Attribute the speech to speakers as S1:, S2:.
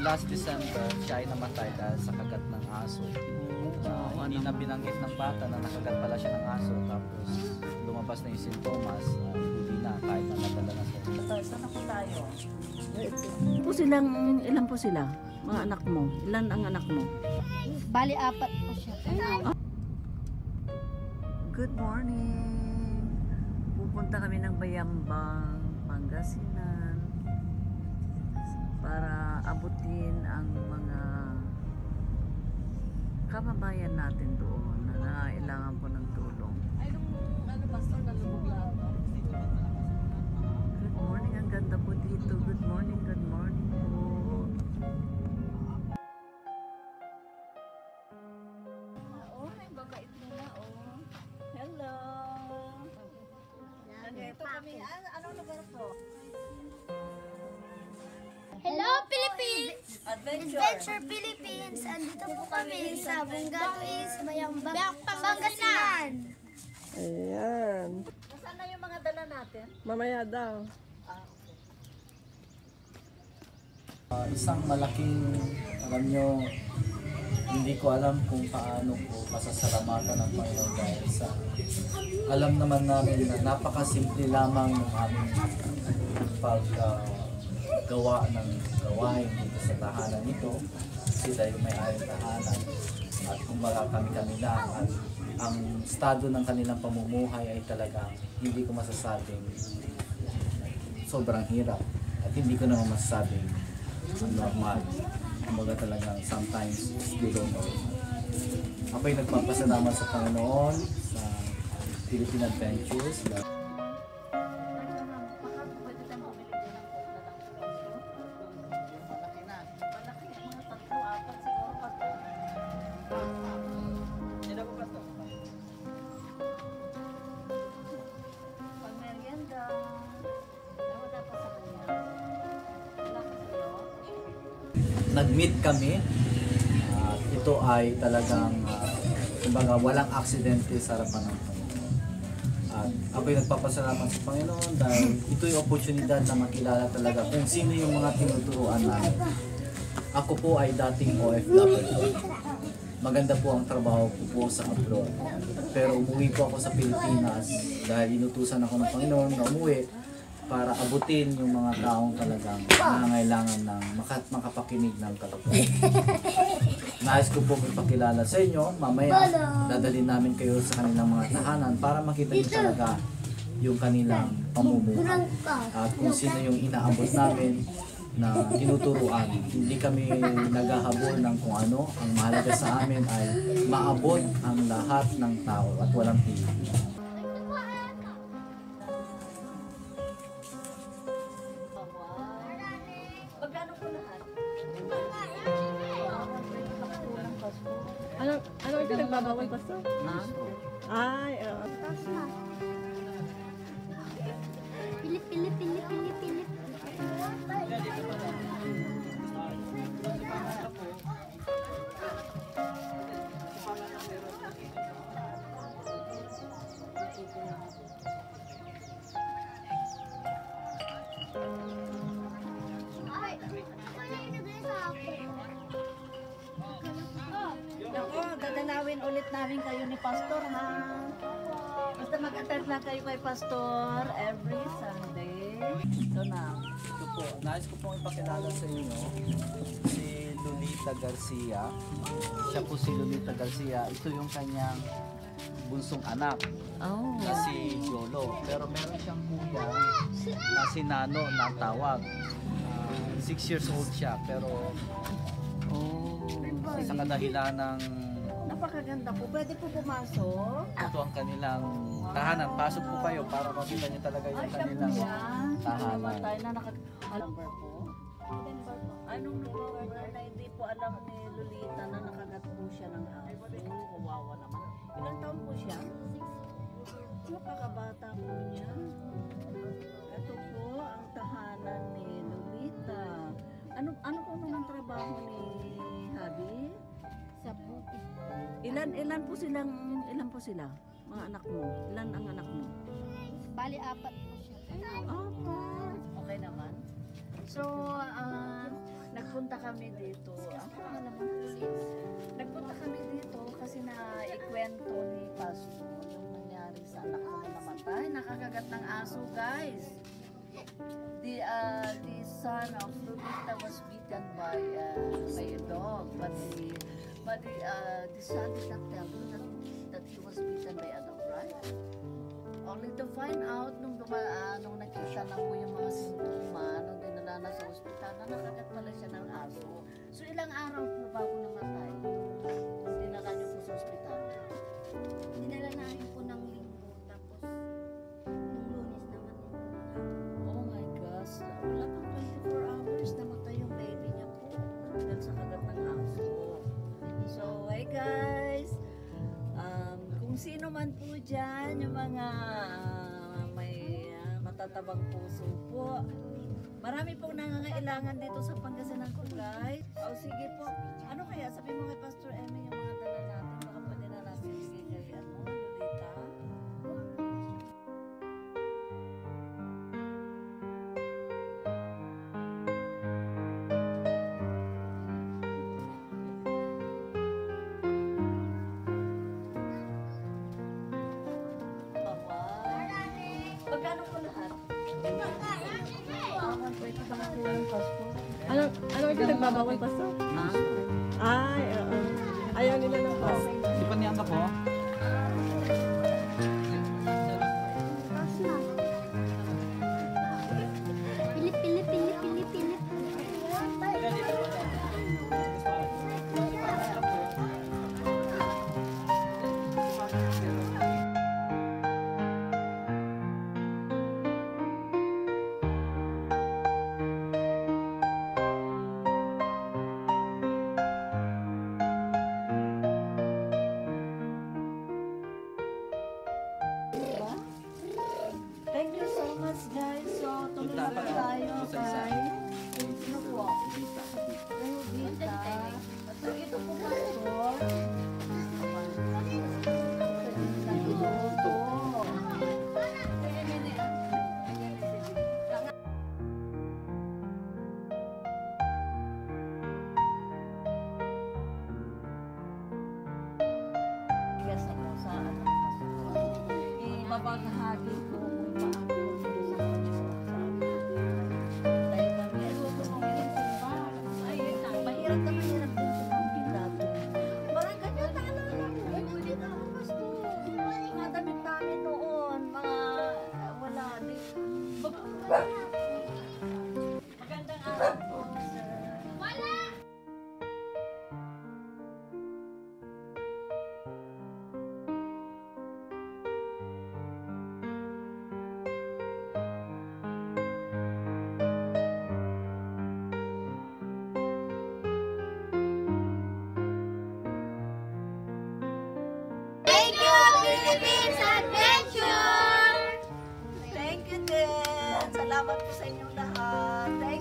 S1: last December, siya ay namatay dahil sa kagat ng aso. Hindi na binanggit ng bata na nakagat pala siya ng aso. Tapos lumabas na yung sintomas, hindi na kahit na nadala na sa hospital. Sana po tayo.
S2: Ilan po sila? Mga anak mo? Ilan ang anak mo?
S3: Bali, 4 po siya.
S2: Good morning! Pupunta kami ng Bayambang, Pangasinan para abutin ang mga kababayan natin doon na nangailangan po ng tulong. Good morning, ang ganda po dito. Good morning po. Oh, may babait muna, oh. Hello! Nandito kami. Anong lugar po?
S3: Hello, Philippines!
S2: Adventure!
S3: Adventure Philippines! Andito po kami sa Bungatis, Bayambang, Pangasinan!
S2: Ayan. Nasaan na yung mga dala natin? Mamaya daw.
S1: Isang malaking, alam nyo, hindi ko alam kung paano ko pasasalamatan ng Panginoon dahil sa alam naman namin na napakasimple lamang ng aming paggawa ng gawain dito sa tahanan nito. Sila yung may-ari tahanan at kumbaga kami lang at ang estado ng kanilang pamumuhay ay talagang hindi ko masasabing sobrang hirap at hindi ko naman masasabing normal. Kumbaga talagang sometimes below normal. Ako'y nagpapasalamat sa Panginoon sa Philippine Adventures. Nag-meet kami at ito ay talagang kumbaga walang aksidente sa harapan ng Panginoon. At ako'y nagpapasalamat sa Panginoon dahil ito yung oportunidad na makilala talaga kung sino yung mga tinuturuan namin. Ako po ay dating OFW. Maganda po ang trabaho ko po sa abroad. Pero umuwi po ako sa Pilipinas dahil inutusan ako ng Panginoon na umuwi para abutin yung mga taong talagang nangangailangan ng makapakinig ng katotohanan. Nais ko po ipakilala sa inyo, mamaya dadalhin namin kayo sa kanilang mga tahanan para makita niyo talaga yung kanilang pamumuhay at kung sino yung inaabot namin na tinuturuan. Hindi kami naghahabol ng kung ano, ang mahalaga sa amin ay maabot ang lahat ng tao at walang pili.
S2: Ano ito nagbabawal pa sa? Ay,
S3: Pilip.
S2: Ako, dadalawin ulit namin kayo ni Pastor, ha? Basta mag-attend lang kayo kay Pastor every Sunday.
S1: Ito na, ito po. Nais ko pong ipakilala sa inyo si Lolita Garcia. Siya po si Lolita Garcia. Ito yung kanyang bunsong anak na si Yolo. Pero meron siyang kuya na si Nano na tawag. 6 years old siya pero sa kadahilan ng
S2: Napakaganda po. Pwede po pumasok.
S1: ito ang kanilang tahanan. Pasok po kayo para makita niyo talaga yung kanilang tahanan.
S2: Tayo na number po. Anong number na hindi po alam ni Lolita na nakagat po siya ng aso. Kawawa naman. Ilang taon po siya? Napakabata po niya. Ito po ang tahanan ni Lolita. Ano po naman trabaho ni Habi?
S3: Sa puti.
S2: Ilan po sila? Mga anak mo? Ilan ang anak mo?
S3: Bali, 4 po siya.
S2: Okay naman. So, nagpunta kami dito. Nagpunta kami dito kasi ikwento ni Pastor yung nangyari sa anak ko na namatay. Nakakagat ng aso, guys. The son of Lolita was beaten by a dog, but the son did not tell him that he was beaten by a dog, right? Only to find out nung nakita na po yung mga simptoma, nung dinala na sa ospital, na nakagat pala siya ng aso. So ilang araw po bago namatay, dinala niyo po sa ospital?
S3: Dinala namin po ng linggo, tapos nung Lunes naman po.
S2: Oh my gosh, wala pang 24 hours, namatay yung baby niya po dahil sa kagat ng aso. So, hey guys, kung sino man po dyan, yung mga may matatabang puso po, marami pong nangangailangan dito sa Pangasinan po, guys. O sige po, ano kaya, sabi mo kay Pastor Emmy yung mga dala natin, baka pwede na natin sige kay Lolita. Pagkano po lahat? Pwede pa nakuha ng passport.
S4: Ano ito nagbabawal pa sa? Ay, oo. Ayaw nila ng pass.
S1: Di pa niya po?
S3: Pilip.
S2: Thank you so much, guys. So, tuloy na tayo kay sino po? Kay Lolita. So, ito po pastor. Ibabaghagi ko kung paano sa mahirap na mahirap din sa pampilato. Parang ganyan naalala ko. Ulit ako pasto. Mga damit namin noon. Mga wala din. Magandang araw po, sir.
S3: Thank you, Philippines Adventure!
S2: Thank you din. Salamat po sa inyong lahat. Thank